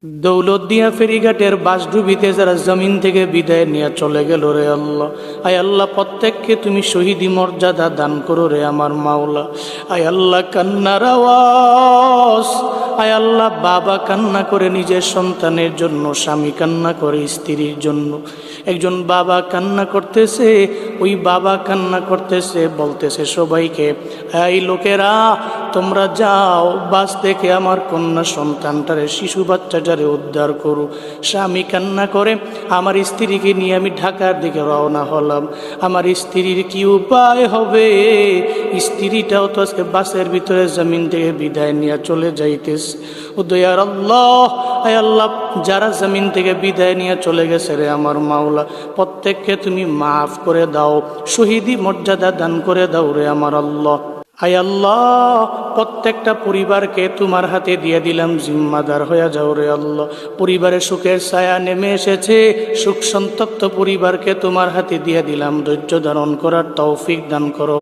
দৌলতদিয়া ফেরিঘাটের বাসডুবিতে যারা জমিন থেকে বিদায় নিয়ে চলে গেল রে আল্লাহ, আয় আল্লাহ প্রত্যেককে তুমি শহীদি মর্যাদা দান করো রে আমার মাওলা। আয় আল্লাহ কান্নার আওয়াজ, আয় আল্লাহ বাবা কান্না করে নিজের সন্তানের জন্য, স্বামী কান্না করে স্ত্রীর জন্য। একজন বাবা কান্না করতেছে, ওই বাবা কান্না করতেছে, বলতেছে সবাইকে, এই লোকেরা তোমরা যাও বাস থেকে আমার কন্যা সন্তানটারে, শিশু বাচ্চাটারে উদ্ধার করো। স্বামী কান্না করে, আমার স্ত্রীকে নিয়ে আমি ঢাকার দিকে রওনা হলাম, আমার স্ত্রীর কি উপায় হবে? স্ত্রীটাও তো আজকে বাসের ভিতরে জমিন থেকে বিদায় নিয়ে চলে যাইতেছে। ও দয়ার আল্লাহ, আয় আল্লাহ যারা জমিন থেকে বিদায় নিয়ে চলে গেছে রে আমার মাওলা, প্রত্যেককে তুমি মাফ করে দাও, শহীদি মর্যাদা দান করে দাও রে আমার আল্লাহ। আয় আল্লাহ প্রত্যেকটা পরিবারকে তোমার হাতে দিয়ে দিলাম, জিম্মাদার হয়ে যাও রে আল্লাহ। পরিবারে সুখের ছায়া নেমে এসেছে, সুখ সন্তপ্ত পরিবারকে তোমার হাতে দিয়ে দিলাম, ধৈর্য ধারণ করার তৌফিক দান করো।